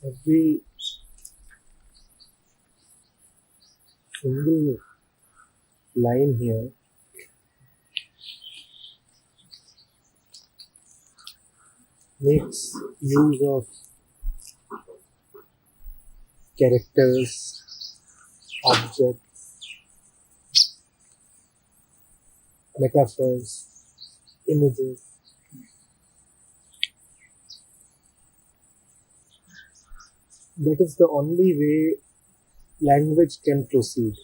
Every single line here makes use of characters, objects, metaphors, images. That is the only way language can proceed.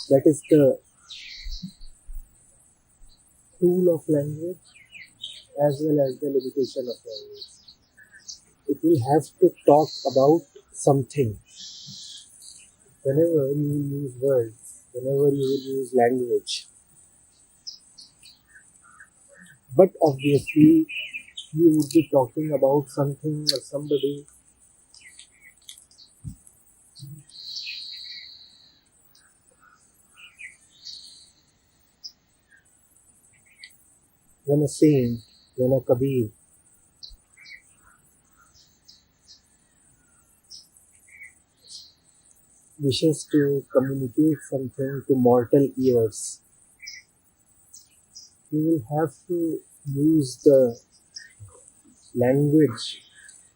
That is the tool of language as well as the limitation of language. It will have to talk about something. Whenever you will use words, whenever you will use language. But obviously, you would be talking about something or somebody. When a saint, when a Kabir wishes to communicate something to mortal ears, you will have to use the language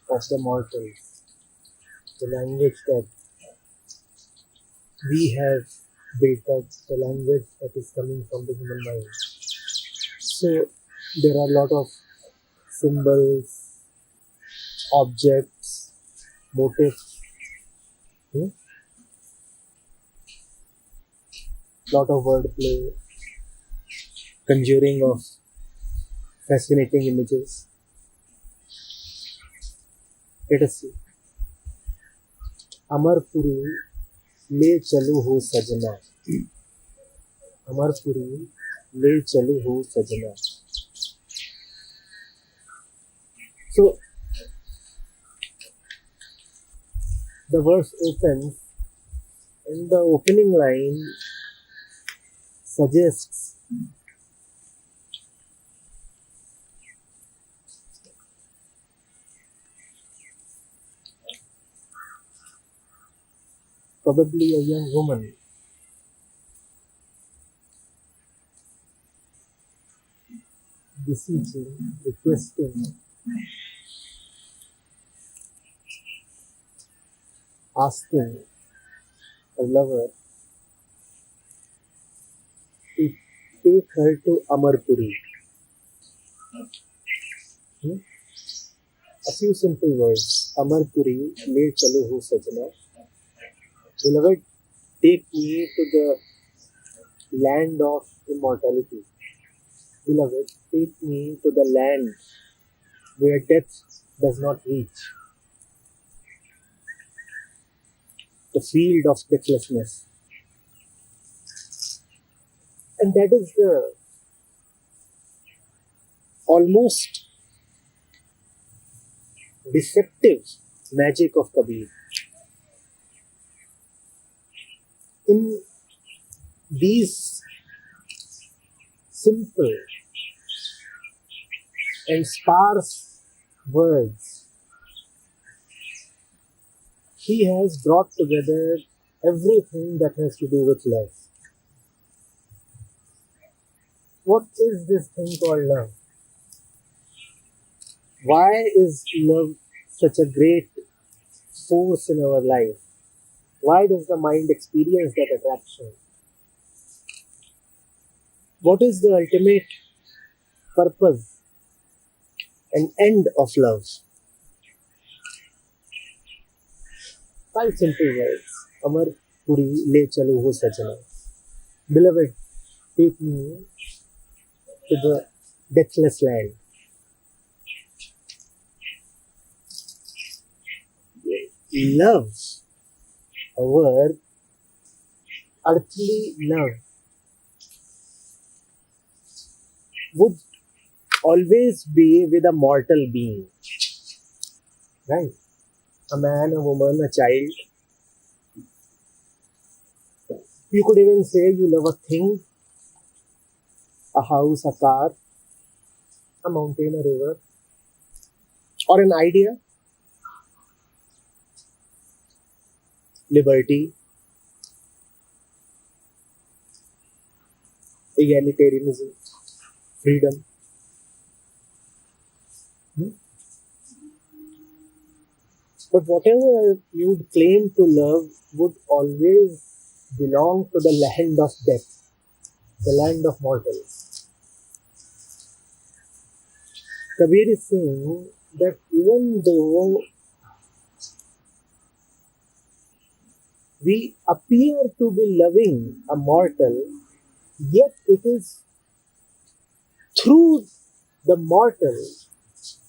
of the mortals, the language that we have built up, the language that is coming from the human mind. So there are a lot of symbols, objects, motifs, lot of wordplay, conjuring of fascinating images. Let us see. Amarpuri ले चलो हो सजना. अमरपुरी ले चलो हो सजना. So the verse opens, and the opening line suggests probably a young woman beseeching, requesting, asking her lover to take her to Amarpuri. A few simple words. Amarpuri le chalo ho sajna. Beloved, take me to the land of immortality. Beloved, take me to the land where death does not reach. The field of deathlessness. And that is the almost deceptive magic of Kabir. In these simple and sparse words, he has brought together everything that has to do with love. What is this thing called love? Why is love such a great force in our life? Why does the mind experience that attraction? What is the ultimate purpose and end of love? 5 simple words. Amar Puri le chalo ho sajna. Beloved, take me to the deathless land. Love, our earthly love, would always be with a mortal being. Right? A man, a woman, a child. You could even say you love a thing, a house, a car. a mountain, a river, or an idea, liberty, egalitarianism, freedom. But whatever you'd claim to love would always belong to the land of death, the land of mortals. Kabir is saying that even though we appear to be loving a mortal, yet it is through the mortal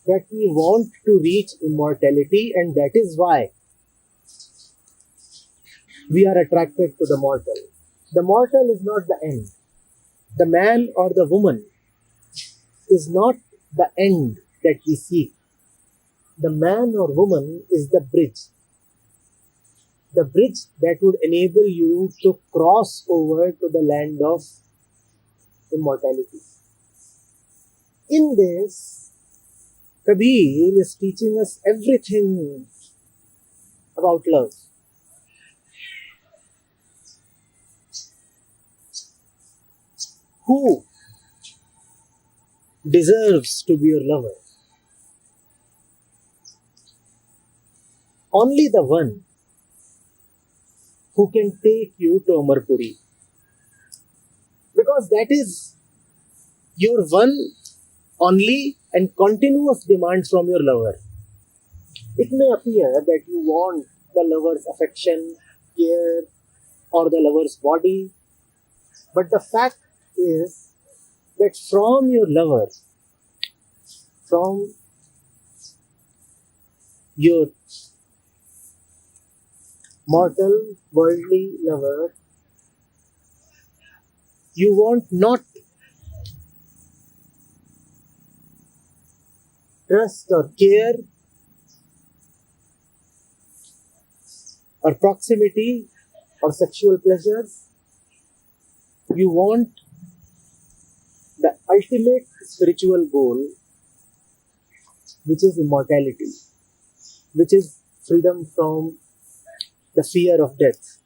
that we want to reach immortality, and that is why we are attracted to the mortal. The mortal is not the end. The man or the woman is not the end that we seek. The man or woman is the bridge. The bridge that would enable you to cross over to the land of immortality. In this, Kabir is teaching us everything about love. Who deserves to be your lover? Only the one who can take you to Amarpuri. Because that is your one, only and continuous demand from your lover. It may appear that you want the lover's affection, care, or the lover's body, but the fact is that from your lover, from your mortal, worldly lover, you want not trust or care or proximity or sexual pleasures. You want the ultimate spiritual goal, which is immortality, which is freedom from the fear of death,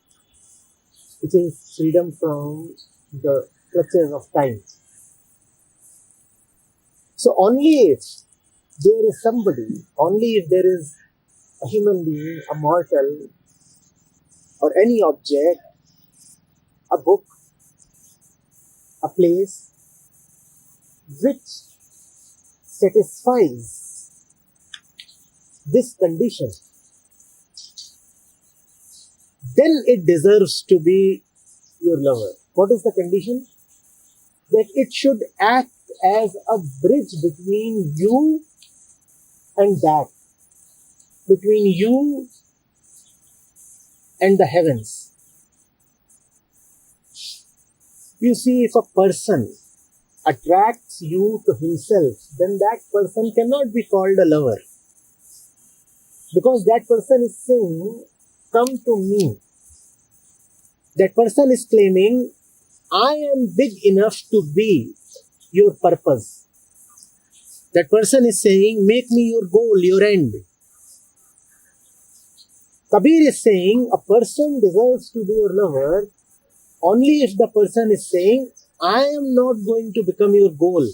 which is freedom from the clutches of time. So only if there is somebody, only if there is a human being, a mortal, or any object, a book, a place, which satisfies this condition, then it deserves to be your lover. What is the condition? That it should act as a bridge between you and that, between you and the heavens. You see, if a person attracts you to himself, then that person cannot be called a lover. Because that person is saying, come to me. That person is claiming, I am big enough to be your purpose. That person is saying, make me your goal, your end. Kabir is saying, a person deserves to be your lover only if the person is saying, I am not going to become your goal.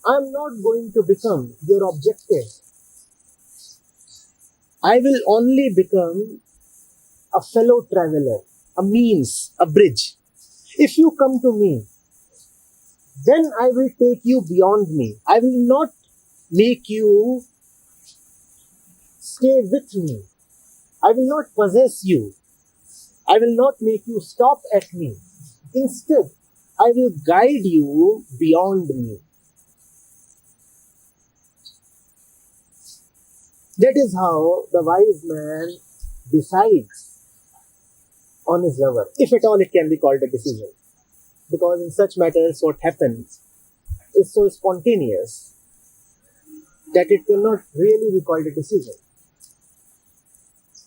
I am not going to become your objective. I will only become a fellow traveler, a means, a bridge. If you come to me, then I will take you beyond me. I will not make you stay with me. I will not possess you. I will not make you stop at me. Instead, I will guide you beyond me. That is how the wise man decides on his lover, if at all it can be called a decision. Because in such matters, what happens is so spontaneous that it cannot really be called a decision.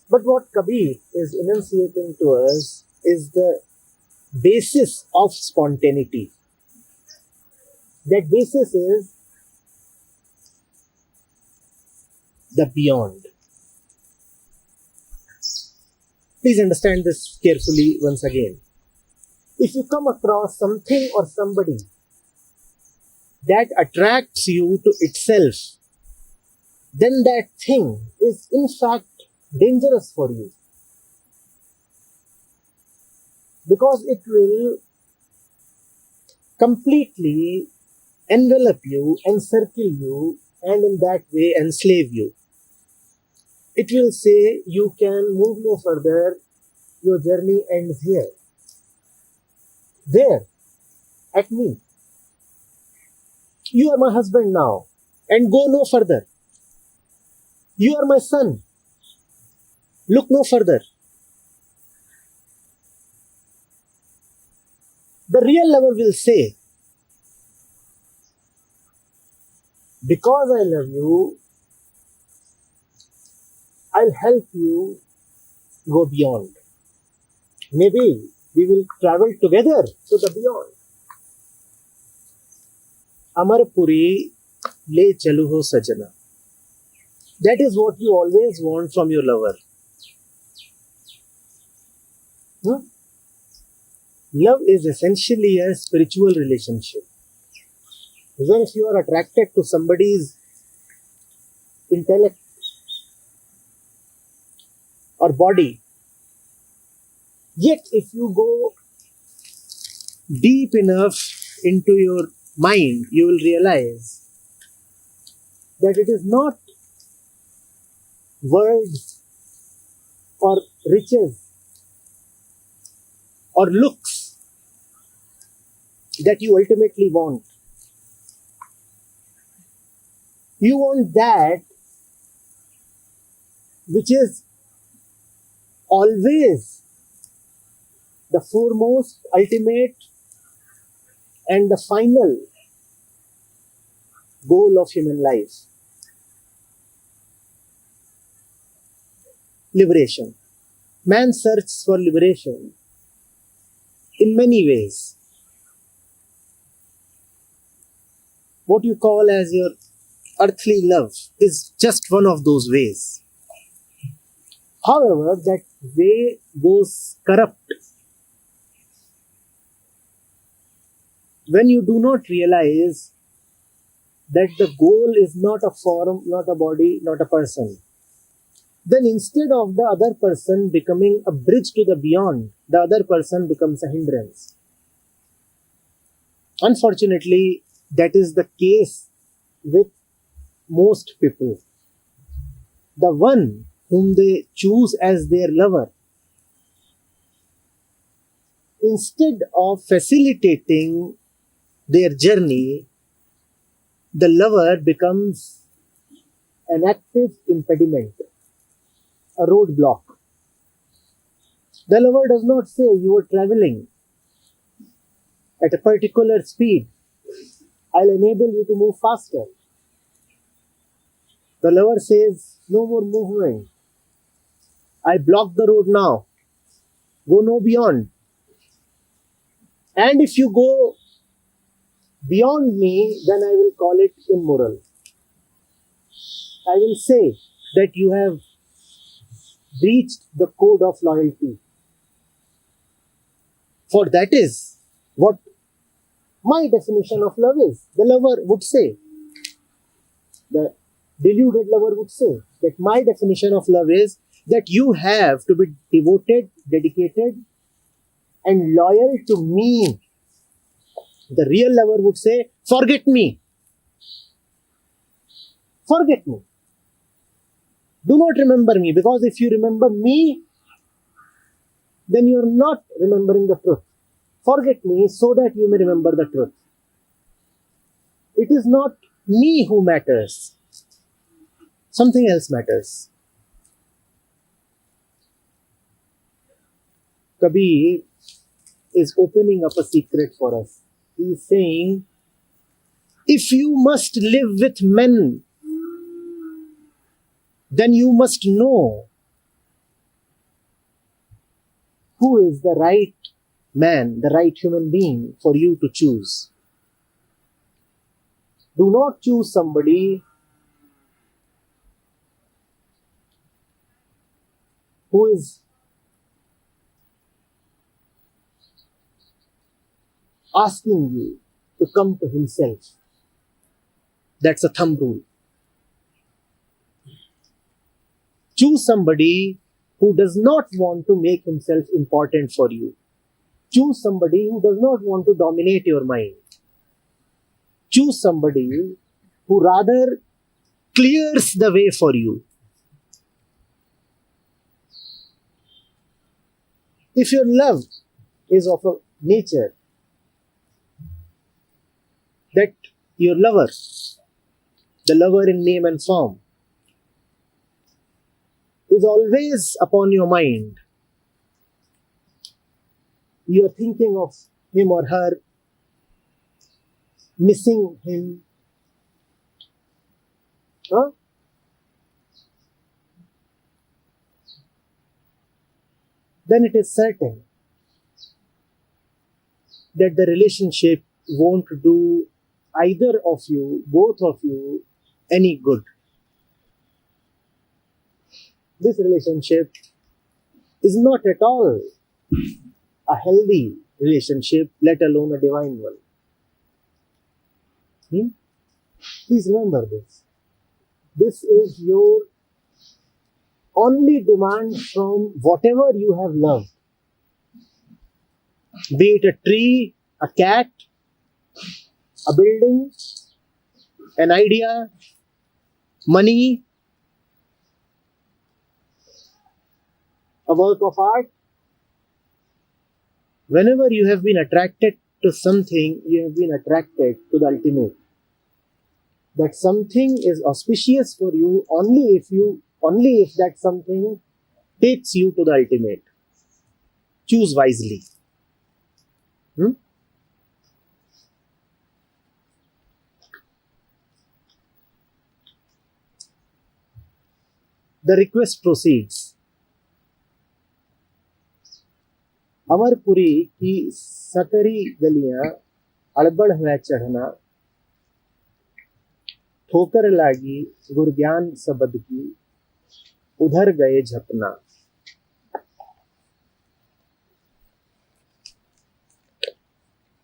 But what Kabir is enunciating to us is the basis of spontaneity. That basis is the beyond. Please understand this carefully once again. If you come across something or somebody that attracts you to itself, then that thing is in fact dangerous for you. Because it will completely envelop you, encircle you, and in that way enslave you. It will say, you can move no further, your journey ends here. There, at me. You are my husband now, and go no further. You are my son, look no further. The real lover will say, because I love you, I'll help you go beyond. Maybe we will travel together to the beyond. अमरप ले चलो हो सजना. That is what you always want from your lover. Love is essentially a spiritual relationship. Even if you are attracted to somebody's intellect or body, yet if you go deep enough into your mind, you will realize that it is not words or riches or looks that you ultimately want. You want that which is always the foremost, ultimate, and the final goal of human life. Liberation. Man searches for liberation in many ways. What you call as your earthly love is just one of those ways. However, that way goes corrupt when you do not realize that the goal is not a form, not a body, not a person. Then instead of the other person becoming a bridge to the beyond, the other person becomes a hindrance. Unfortunately, that is the case with most people. The one whom they choose as their lover, instead of facilitating their journey, the lover becomes an active impediment, a roadblock. The lover does not say, you are traveling at a particular speed, I'll enable you to move faster. The lover says, no more movement. I block the road now. Go no beyond. And if you go beyond me, then I will call it immoral. I will say that you have breached the code of loyalty. For that is what my definition of love is. The lover would say, the deluded lover would say that my definition of love is that you have to be devoted, dedicated, and loyal to me. The real lover would say, forget me. Forget me. Do not remember me, because if you remember me, then you are not remembering the truth. Forget me so that you may remember the truth. It is not me who matters. Something else matters. Kabir is opening up a secret for us. He is saying, if you must live with men, then you must know who is the right man, the right human being for you to choose. Do not choose somebody who is asking you to come to himself. That's a thumb rule. Choose somebody who does not want to make himself important for you. Choose somebody who does not want to dominate your mind. Choose somebody who rather clears the way for you. If your love is of a nature that your lover, the lover in name and form, is always upon your mind, you are thinking of him or her, missing him, then it is certain that the relationship won't do either of you, both of you, any good. This relationship is not at all a healthy relationship, let alone a divine one. Please remember this. This is your only demand from whatever you have loved. Be it a tree, a cat, a building, an idea, money, a work of art. Whenever you have been attracted to something, you have been attracted to the ultimate. That something is auspicious for you only if that something takes you to the ultimate. Choose wisely. The request proceeds. Amarpuri की सकरी गलियां अड़बड़ हुआ चढ़ना, ठोकर लागी गुरज्ञान सबद की, उधर गए झपना.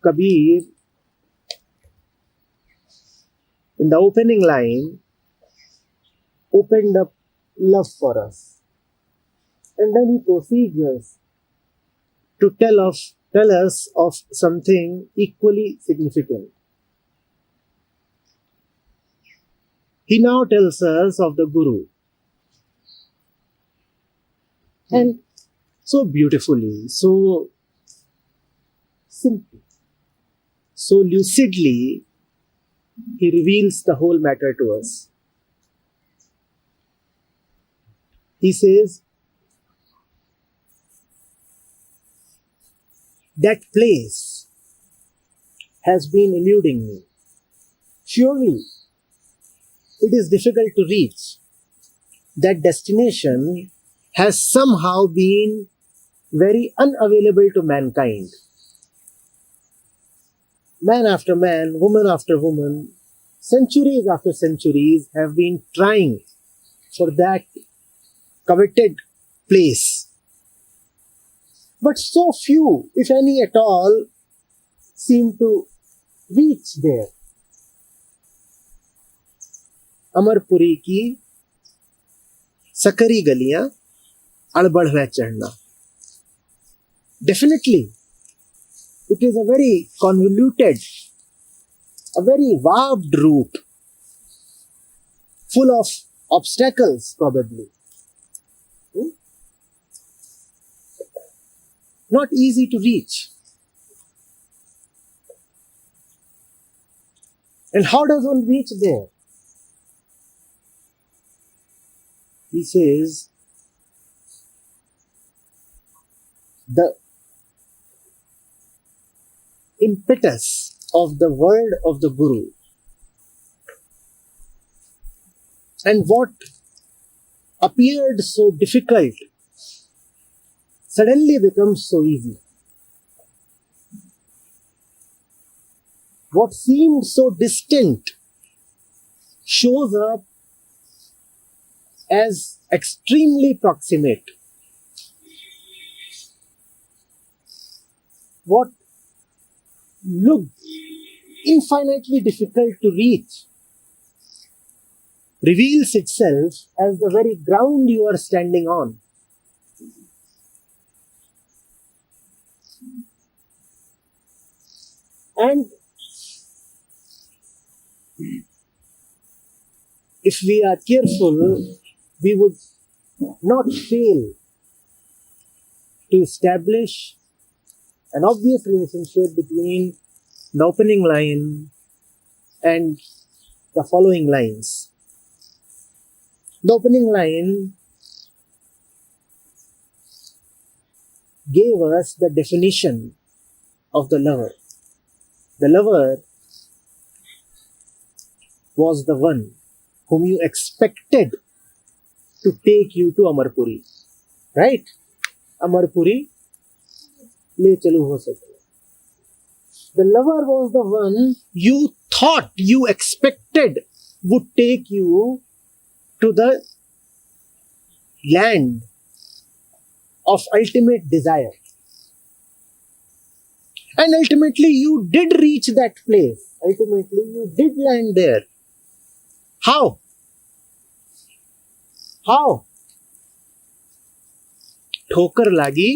Kabir, in the opening line, opened up love for us, and then he proceeds to tell us of something equally significant. He now tells us of the Guru. And so beautifully, so simply, so lucidly, he reveals the whole matter to us. He says, that place has been eluding me. Surely, it is difficult to reach. That destination has somehow been very unavailable to mankind. Man after man, woman after woman, centuries after centuries have been trying for that coveted place. But so few, if any at all, seem to reach there. Amarpuri की सकरी गलियां अड़बड़ हुआ चढ़ना. Definitely, it is a very convoluted, a very warped route, full of obstacles probably. Not easy to reach. And how does one reach there? He says, the impetus of the word of the Guru and what appeared so difficult suddenly becomes so easy. What seemed so distant shows up as extremely proximate. what looked infinitely difficult to reach reveals itself as the very ground you are standing on. And if we are careful, we would not fail to establish an obvious relationship between the opening line and the following lines. The opening line gave us the definition of the lover. The lover was the one whom you expected to take you to Amarpuri. Right? Amarpuri, le chalu ho sakta. The lover was the one you thought, you expected would take you to the land of ultimate desire. And ultimately you did reach that place. Ultimately you did land there. How? How? ठोकर लागी.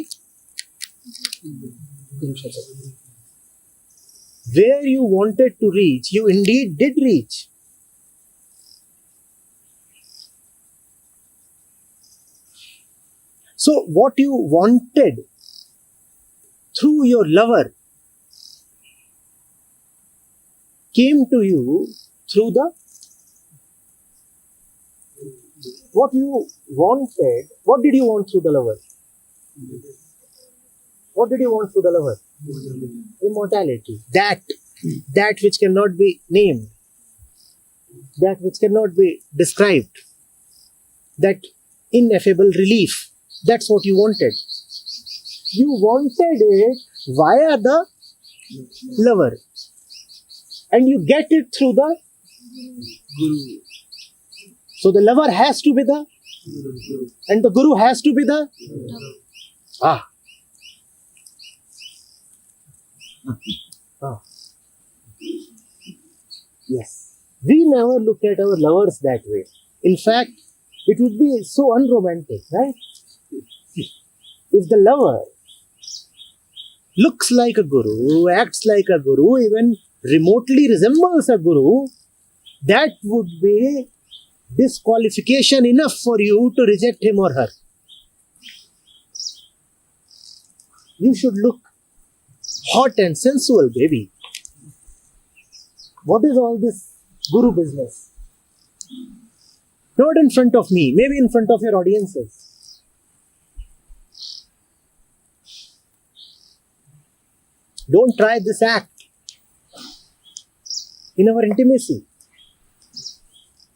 Where you wanted to reach, you indeed did reach. So what you wanted through your lover came to you through the what you wanted. What did you want through the lover? What did you want through the lover? Immortality. That which cannot be named. That which cannot be described. That ineffable relief. That's what you wanted. You wanted it via the lover. And you get it through the Guru. So the lover has to be the, and the Guru has to be the, Yes. We never look at our lovers that way. In fact, it would be so unromantic, right? If the lover looks like a Guru, acts like a Guru, even remotely resembles a Guru, that would be disqualification enough for you to reject him or her. You should look hot and sensual, baby. What is all this Guru business? Not in front of me, maybe in front of your audiences. Don't try this act in our intimacy.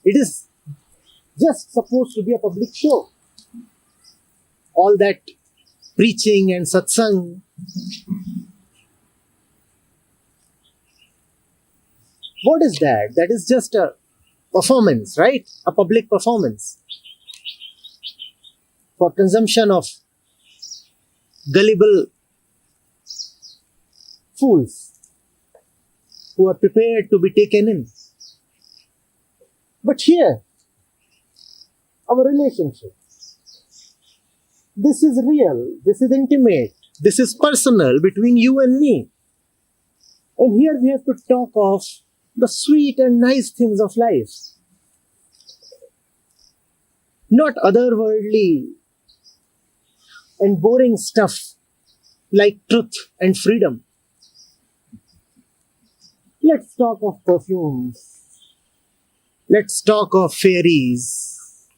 It is just supposed to be a public show. All that preaching and satsang. What is that? That is just a performance, right? A public performance for consumption of gullible fools who are prepared to be taken in. But here, our relationship, this is real, this is intimate, this is personal between you and me. And here we have to talk of the sweet and nice things of life. Not otherworldly and boring stuff like truth and freedom. Let's talk of perfumes. Let's talk of fairies.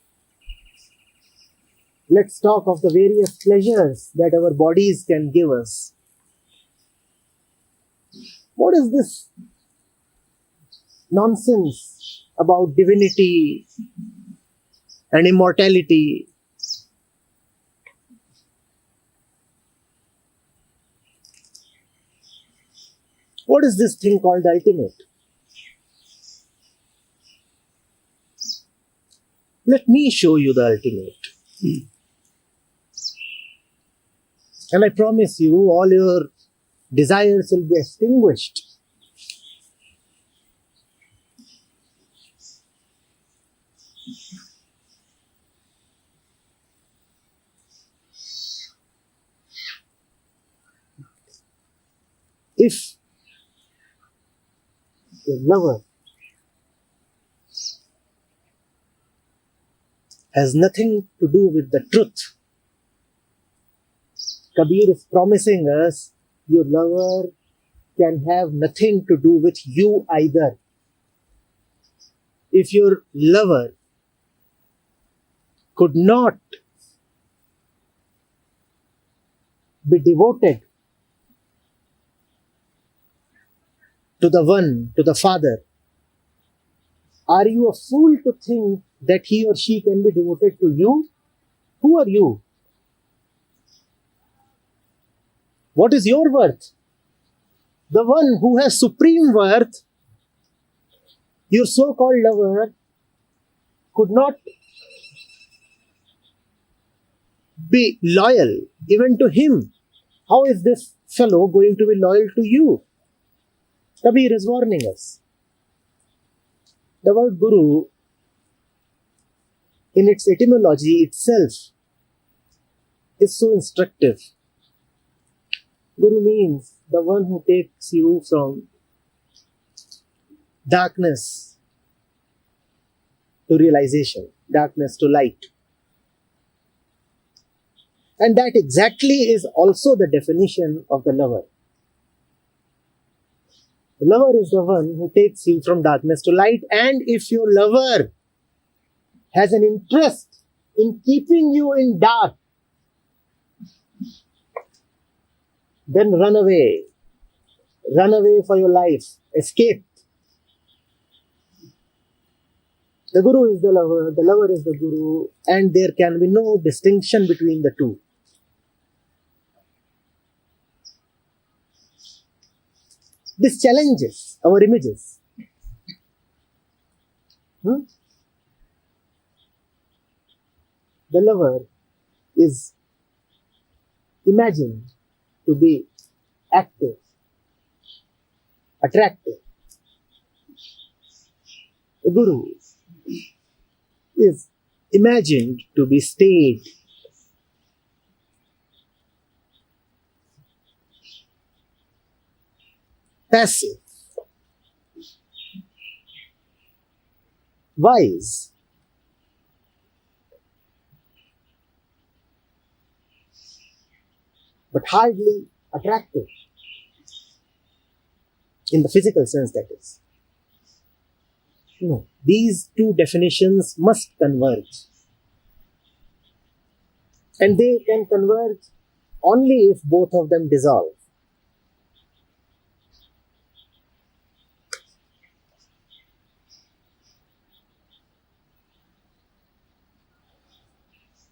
Let's talk of the various pleasures that our bodies can give us. What is this nonsense about divinity and immortality? What is this thing called the ultimate? Let me show you the ultimate. And I promise you, all your desires will be extinguished. If your lover has nothing to do with the truth, Kabir is promising us your lover can have nothing to do with you either. If your lover could not be devoted to the one, to the Father, are you a fool to think that he or she can be devoted to you? Who are you? What is your worth? The one who has supreme worth, your so-called lover, could not be loyal even to him. How is this fellow going to be loyal to you? Kabir is warning us. The word Guru, in its etymology itself, is so instructive. Guru means the one who takes you from darkness to realization, darkness to light. And that exactly is also the definition of the lover. The lover is the one who takes you from darkness to light, and if your lover has an interest in keeping you in dark, then run away. Run away for your life. Escape. The Guru is the lover is the Guru, and there can be no distinction between the two. This challenges our images. The lover is imagined to be active, attractive. The Guru is imagined to be staid, passive, wise, but hardly attractive in the physical sense, that is. No, these two definitions must converge, and they can converge only if both of them dissolve.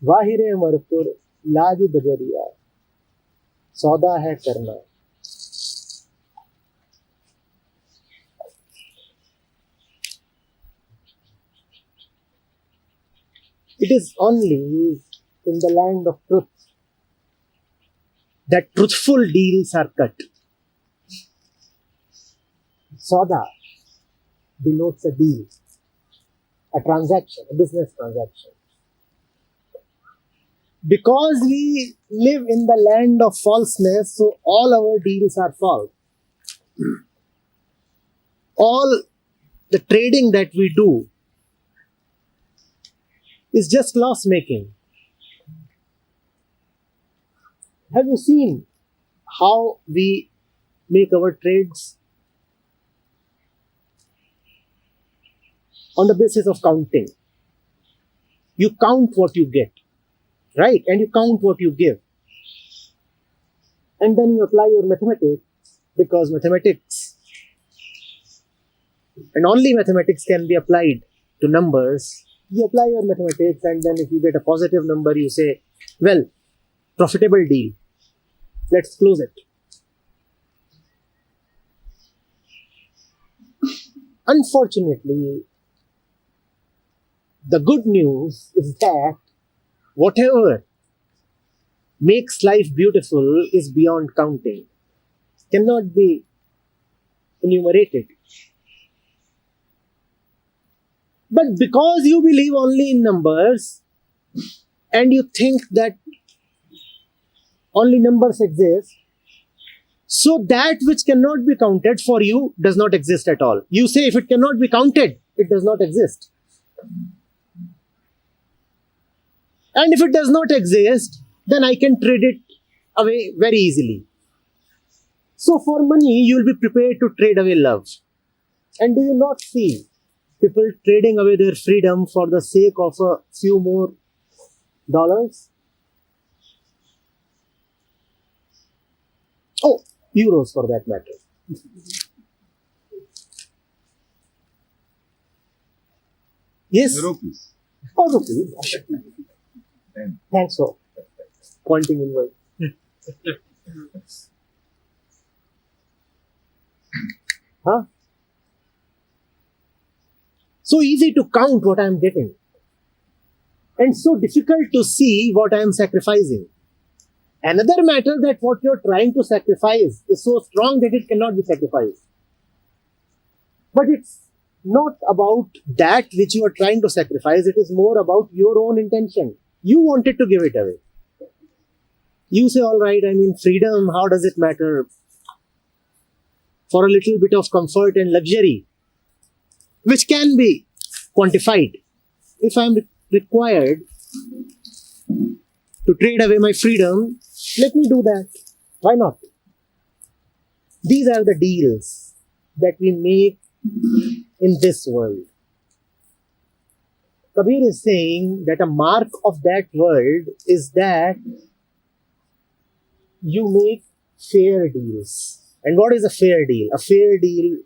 वाहिरे Amarpur लागी बजरिया सौदा है करना. It is only in the land of truth that truthful deals are cut. Sauda denotes a deal, a transaction, a business transaction. Because we live in the land of falseness, so all our deals are false. All the trading that we do is just loss making. Have you seen how we make our trades? On the basis of counting. You count what you get. Right? And you count what you give. And then you apply your mathematics, because mathematics, and only mathematics can be applied to numbers. You apply your mathematics, and then if you get a positive number, you say, well, profitable deal. Let's close it. Unfortunately, the good news is that whatever makes life beautiful is beyond counting. cannot be enumerated. But because you believe only in numbers and you think that only numbers exist, so that which cannot be counted for you does not exist at all. You say if it cannot be counted, it does not exist. And if it does not exist, then I can trade it away very easily. So for money, you will be prepared to trade away love. And do you not see people trading away their freedom for the sake of a few more dollars? Oh, euros for that matter. Yes? Rupees. Oh, rupees. Thanks for pointing inward. Huh? So easy to count what I am getting, and so difficult to see what I am sacrificing. Another matter that what you are trying to sacrifice is so strong that it cannot be sacrificed. But it's not about that which you are trying to sacrifice, it is more about your own intention. You wanted to give it away. You say, all right, freedom, how does it matter? For a little bit of comfort and luxury, which can be quantified. If I am required to trade away my freedom, let me do that. Why not? These are the deals that we make in this world. Kabir is saying that a mark of that world is that you make fair deals. And what is a fair deal? A fair deal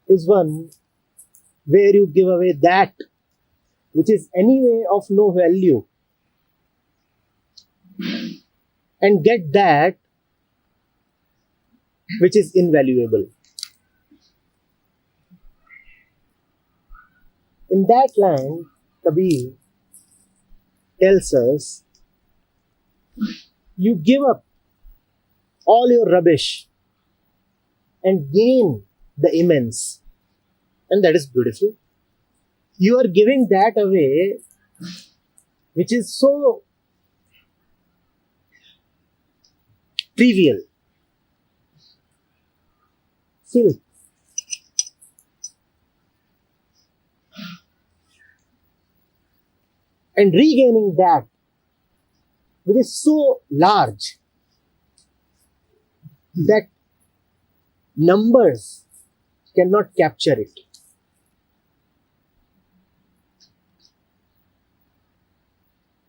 is one where you give away that which is anyway of no value and get that which is invaluable. In that land, Kabir tells us, you give up all your rubbish and gain the immense. And that is beautiful. You are giving that away, which is so trivial. Filth. And regaining that which is so large that numbers cannot capture it.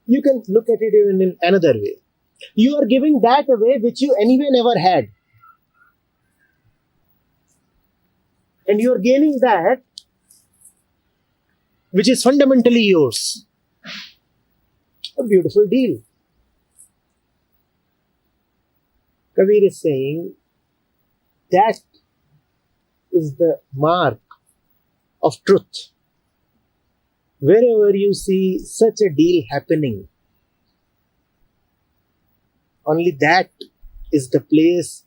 You can look at it even in another way. You are giving that away which you anyway never had. And you are gaining that which is fundamentally yours. A beautiful deal. Kabir is saying that is the mark of truth. Wherever you see such a deal happening, only that is the place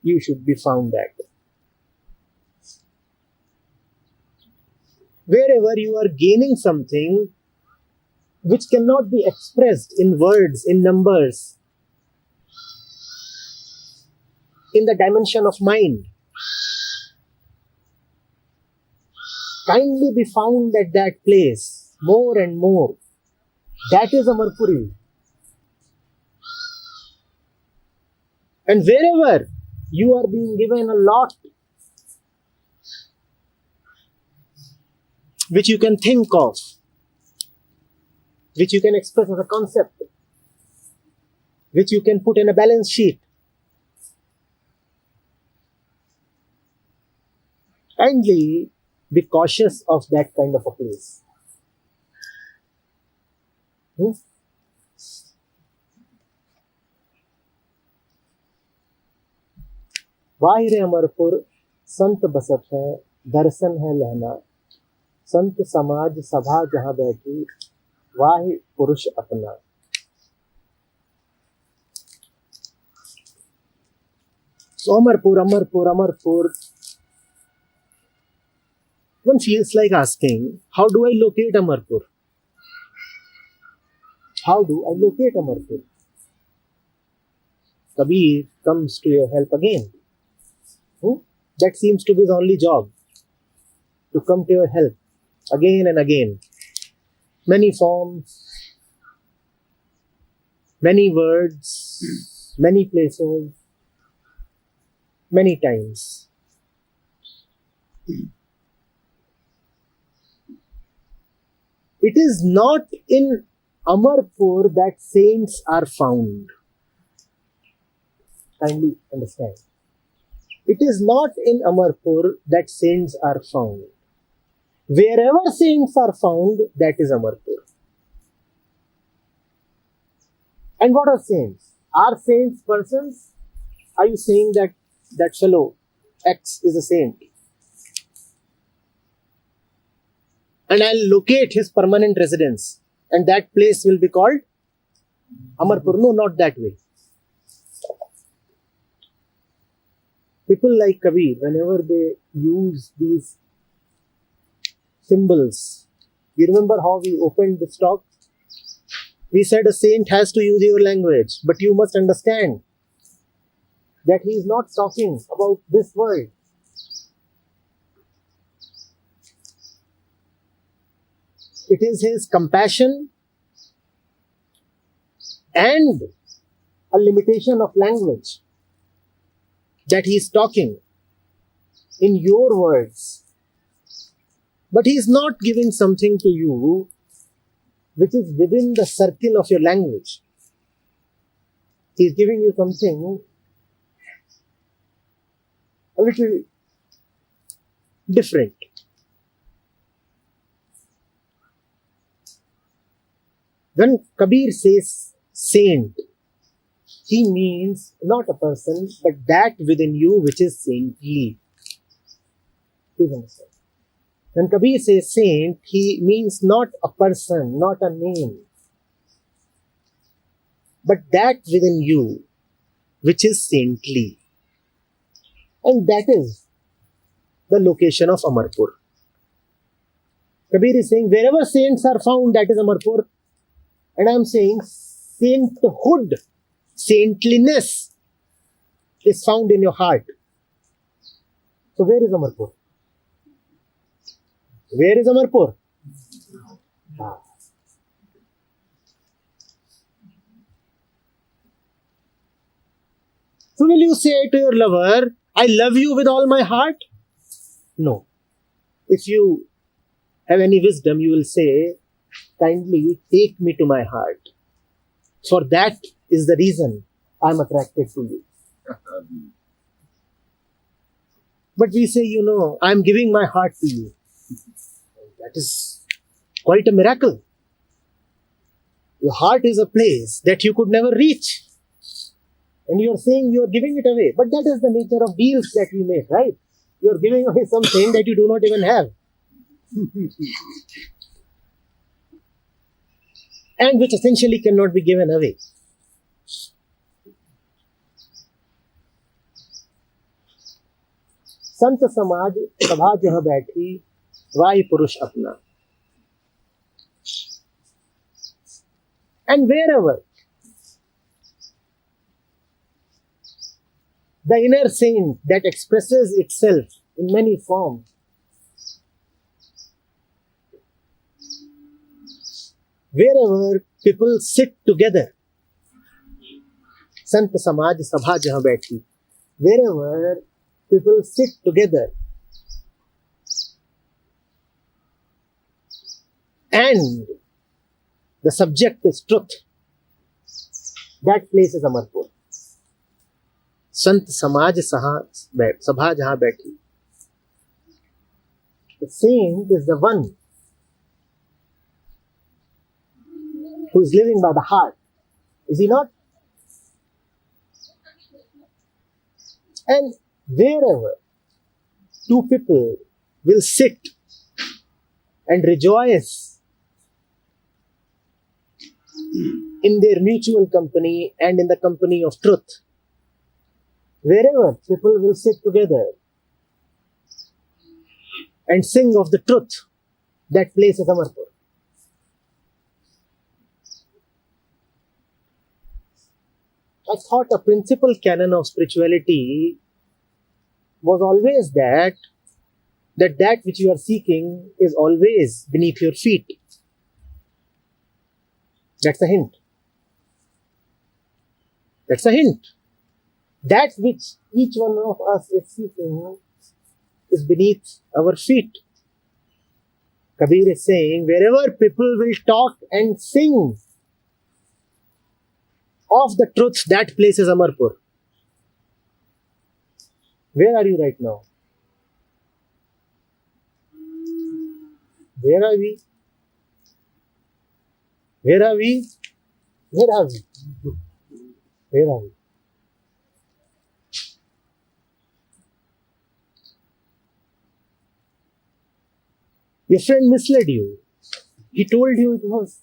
you should be found at. Wherever you are gaining something which cannot be expressed in words, in numbers, in the dimension of mind, kindly be found at that place more and more. That is Amarpuri. And wherever you are being given a lot which you can think of, which you can express as a concept, which you can put in a balance sheet, kindly be cautious of that kind of a place. वाहिरे Amarpur संत बसत है, दरसन है लहना, संत समाज सभा जहां बैठी, वाहि पुरुष अपना. So Amarpur. One feels like asking, how do I locate Amarpur? How do I locate Amarpur? Kabir comes to your help again. That seems to be his only job, to come to your help again and again. Many forms, many words, many places, many times. It is not in Amarpur that saints are found. Kindly understand. It is not in Amarpur that saints are found. Wherever saints are found, that is Amarpur. And what are saints? Are saints persons? Are you saying that that fellow X is a saint? And I'll locate his permanent residence, and that place will be called Amarpur. No, not that way. People like Kabir, whenever they use these symbols, you remember how we opened this talk? We said a saint has to use your language, but you must understand that he is not talking about this world. It is his compassion and a limitation of language that he is talking in your words. But he is not giving something to you which is within the circle of your language. He is giving you something a little different. When Kabir says saint, he means not a person, but that within you which is saintly. Please understand. When Kabir says saint, he means not a person, not a name, but that within you which is saintly. And that is the location of Amarpur. Kabir is saying, wherever saints are found, that is Amarpur. And I am saying, sainthood, saintliness is found in your heart. So where is Amarpur? Where is Amarpur? So will you say to your lover, I love you with all my heart? No. If you have any wisdom, you will say, kindly take me to my heart. For that is the reason I am attracted to you. But we say, I am giving my heart to you. That is quite a miracle. Your heart is a place that you could never reach. And you are saying you are giving it away. But that is the nature of deals that we make, right? You are giving away something that you do not even have. And which essentially cannot be given away. संत समाज सभा जहाँ बैठी Y पुरुष अपना. And wherever the inner saint that expresses itself in many forms, wherever people sit together, Sant Samaj Sabha jahan baiti, wherever people sit together and the subject is truth, that place is Amarpur. Sant Samaj Sabha jahan baiti. The saint is the one who is living by the heart. Is he not? And wherever two people will sit and rejoice in their mutual company and in the company of truth, Wherever people will sit together and sing of the truth, that place is Amarpur. I thought a principal canon of spirituality was always that which you are seeking is always beneath your feet. That's a hint. That's a hint. That which each one of us is seeking is beneath our feet. Kabir is saying, wherever people will talk and sing of the truth, that place is Amarpur. Where are you right now? Where are we? Where are we? Where are we? Where are we? Your friend misled you. He told you it was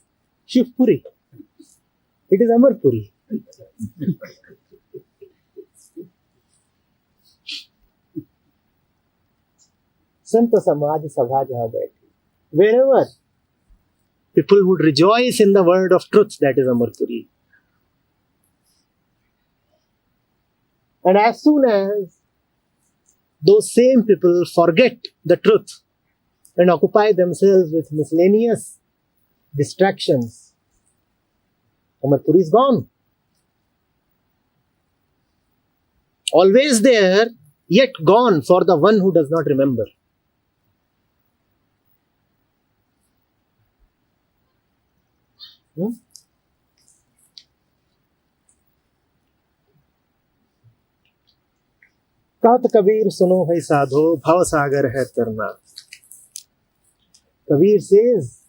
Shivpuri. It is Amarpuri. Sant Samaj Sabha jahan baithe. Wherever people would rejoice in the word of truth, that is Amarpuri. And as soon as those same people forget the truth and occupy themselves with miscellaneous distractions, Amarpuri is gone. Always there, yet gone for the one who does not remember. कहत कबीर सुनो है साधो भव सागर है तरना. Kabir says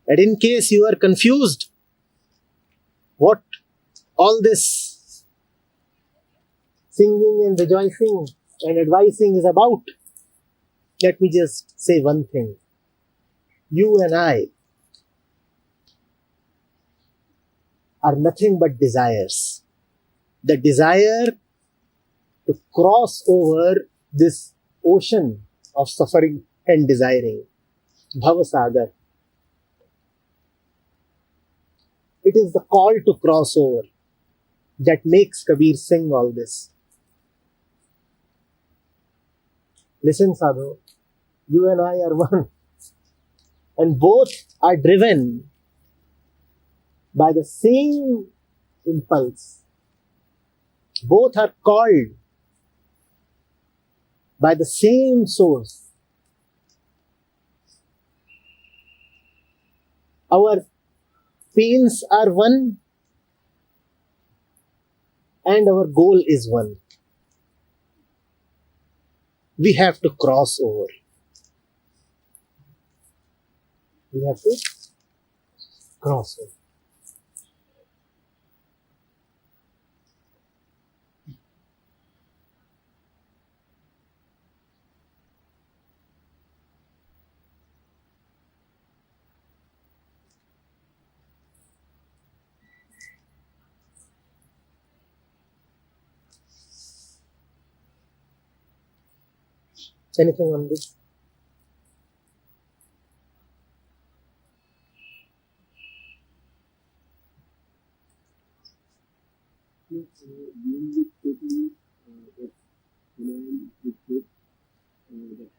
that in case you are confused what all this singing and rejoicing and advising is about, let me just say one thing. You and I are nothing but desires. The desire to cross over this ocean of suffering and desiring. Bhavasagar. It is the call to cross over that makes Kabir sing all this. Listen, Sadhu, you and I are one. And both are driven by the same impulse. Both are called by the same source. Our pains are one and our goal is one. We have to cross over. We have to cross over. Anything on this? The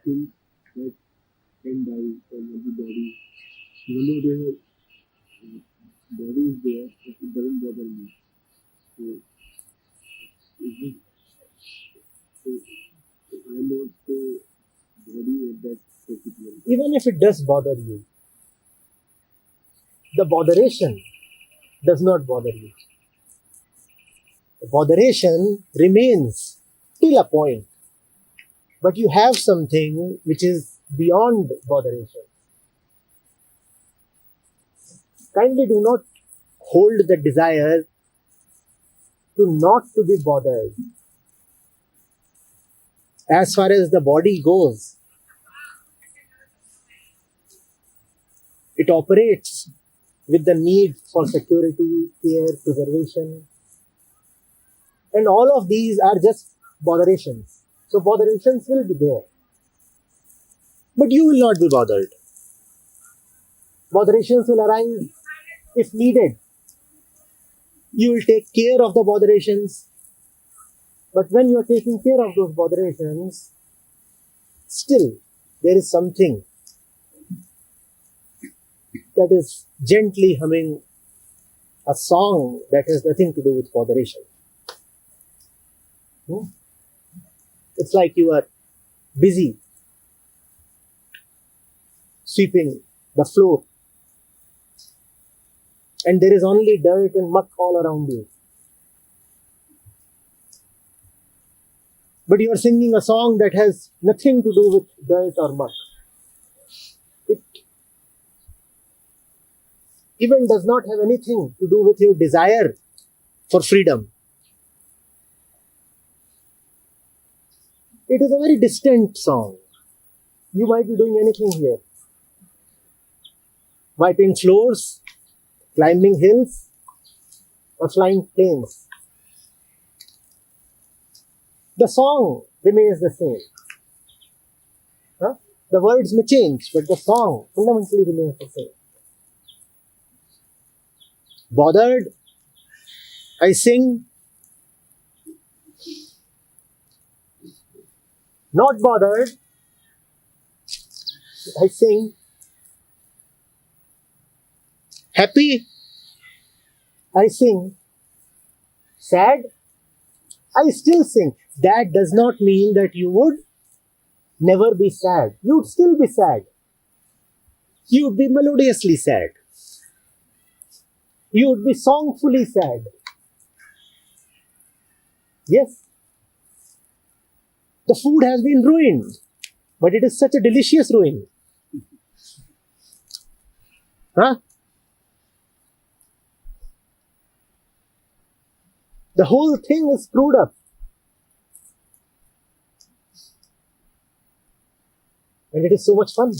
things that can die from the body, even though their body is there, but it doesn't bother me. So, I'm not the body at that particular. Even if it does bother you, the botheration does not bother you. The botheration remains till a point. But you have something which is beyond botheration. Kindly do not hold the desire to not to be bothered. As far as the body goes, it operates with the need for security, care, preservation. And all of these are just botherations. So botherations will be there. But you will not be bothered. Botherations will arise if needed. You will take care of the botherations. But when you are taking care of those botherations, still there is something that is gently humming a song that has nothing to do with botheration. It's like you are busy sweeping the floor and there is only dirt and muck all around you. But you are singing a song that has nothing to do with dirt or muck. It even does not have anything to do with your desire for freedom. It is a very distant song. You might be doing anything here. Wiping floors, climbing hills, or flying planes. The song remains the same. The words may change, but the song fundamentally remains the same. Bothered, I sing. Not bothered, I sing. Happy, I sing. Sad, I still sing. That does not mean that you would never be sad. You would still be sad. You would be melodiously sad. You would be songfully sad. Yes. The food has been ruined, but it is such a delicious ruin. The whole thing is screwed up. And it is so much fun.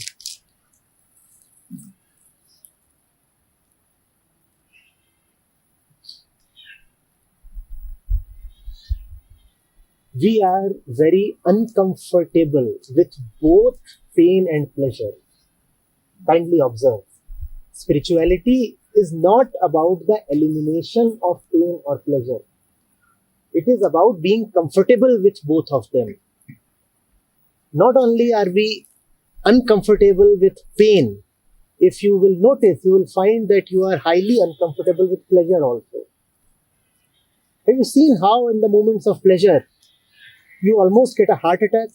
We are very uncomfortable with both pain and pleasure. Kindly observe. Spirituality is not about the elimination of pain or pleasure. It is about being comfortable with both of them. Not only are we uncomfortable with pain, if you will notice, you will find that you are highly uncomfortable with pleasure also. Have you seen how in the moments of pleasure, you almost get a heart attack?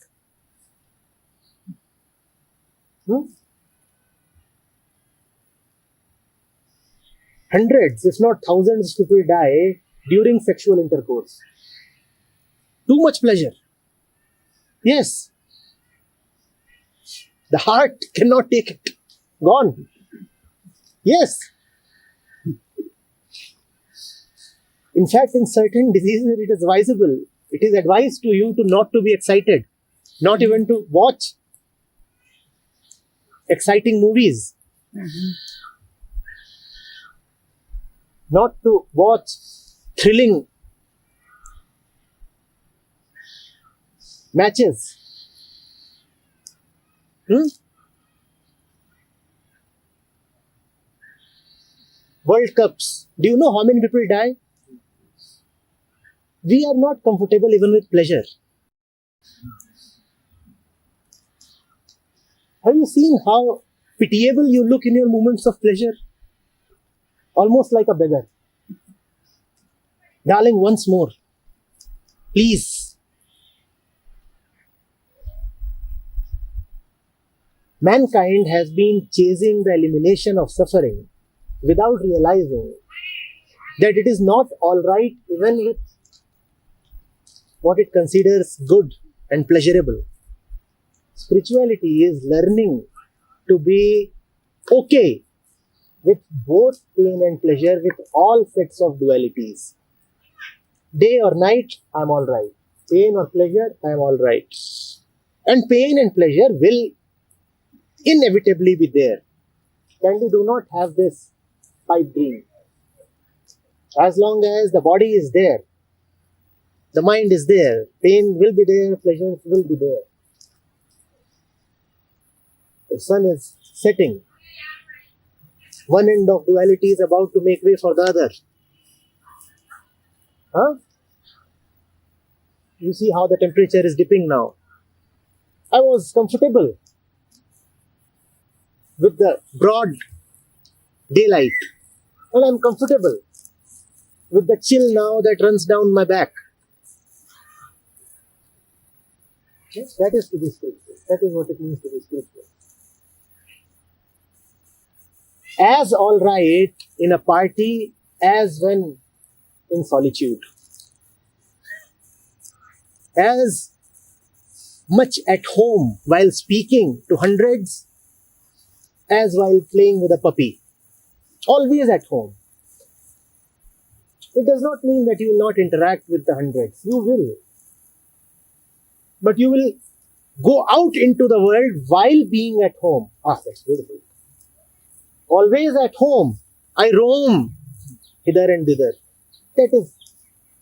Hundreds, if not thousands of people die during sexual intercourse. Too much pleasure. Yes. The heart cannot take it. Gone. Yes. In fact, in certain diseases, it is advisable. It is advised to you to not to be excited. Not even to watch exciting movies. Not to watch thrilling matches. World Cups. Do you know how many people die? We are not comfortable even with pleasure. Have you seen how pitiable you look in your moments of pleasure? Almost like a beggar. Darling, once more. Please. Mankind has been chasing the elimination of suffering without realizing that it is not alright even with what it considers good and pleasurable. Spirituality is learning to be okay with both pain and pleasure, with all sets of dualities. Day or night, I am alright. Pain or pleasure, I am alright. And pain and pleasure will inevitably be there. And we do not have this pipe dream. As long as the body is there, The mind is there. Pain will be there. Pleasure will be there. The sun is setting. One end of duality is about to make way for the other. You see how the temperature is dipping now. I was comfortable with the broad daylight, and I'm comfortable with the chill now that runs down my back. Yes, that is to be spiritual. That is what it means to be spiritual. As all right in a party as when in solitude. As much at home while speaking to hundreds as while playing with a puppy. Always at home. It does not mean that you will not interact with the hundreds. You will. But you will go out into the world while being at home. That's beautiful. Always at home. I roam hither and thither. That is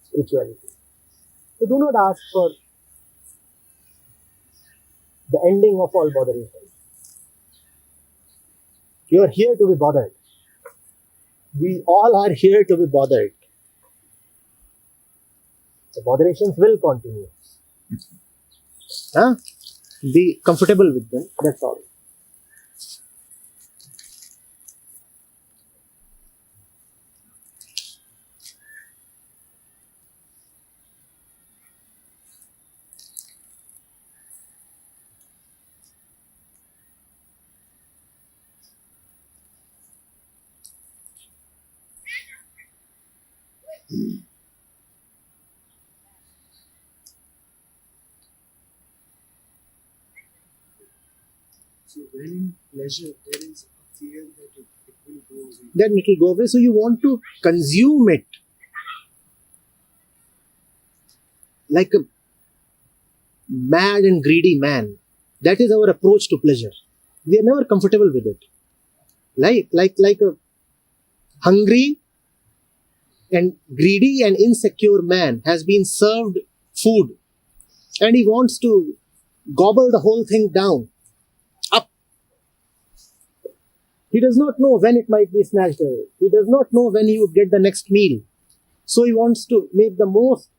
spirituality. So do not ask for the ending of all botheration. You are here to be bothered. We all are here to be bothered. The botherations will continue. Be comfortable with them, that's all. So when in pleasure, there is a fear that it will go away. Then it will go away, so you want to consume it like a mad and greedy man. That is our approach to pleasure. We are never comfortable with it. Like a hungry and greedy and insecure man has been served food and he wants to gobble the whole thing down. Up. He does not know when it might be snatched away. He does not know when he would get the next meal. So he wants to make the most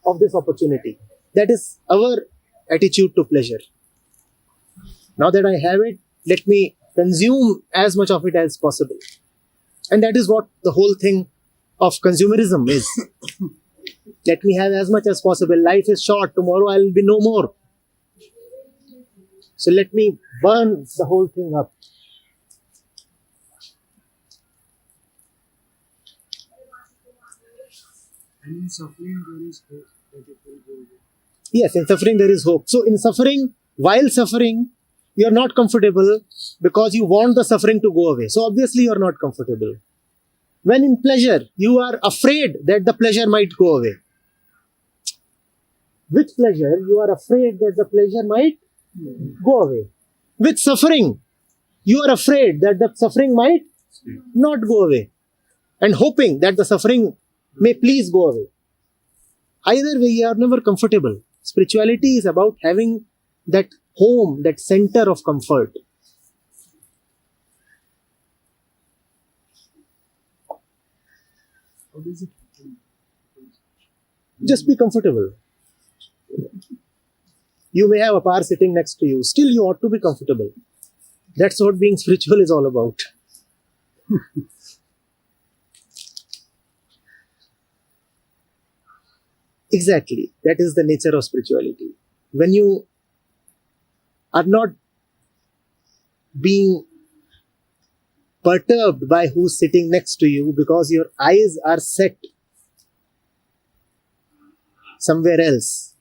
of this opportunity. That is our attitude to pleasure. Now that I have it, let me consume as much of it as possible. And that is what the whole thing of consumerism is. Let me have as much as possible. Life is short. Tomorrow I will be no more. So let me burn the whole thing up. And in suffering, there is hope that it will go away. Yes, in suffering there is hope. So in suffering, while suffering, you are not comfortable because you want the suffering to go away. So obviously you are not comfortable. When in pleasure, you are afraid that the pleasure might go away. With pleasure, you are afraid that the pleasure might go away. With suffering, you are afraid that the suffering might not go away. And hoping that the suffering may please go away. Either way, you are never comfortable. Spirituality is about having that home, that center of comfort. How does it happen? Just be comfortable. You may have a par sitting next to you. Still, you ought to be comfortable. That's what being spiritual is all about. Exactly. That is the nature of spirituality. When you are not being perturbed by who's sitting next to you because your eyes are set somewhere else,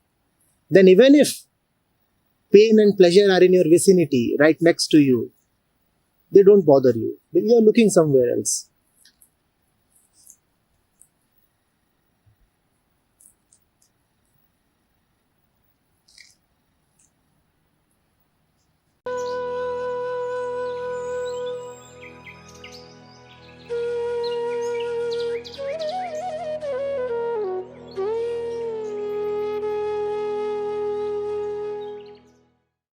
then even if pain and pleasure are in your vicinity, right next to you, they don't bother you. You are looking somewhere else.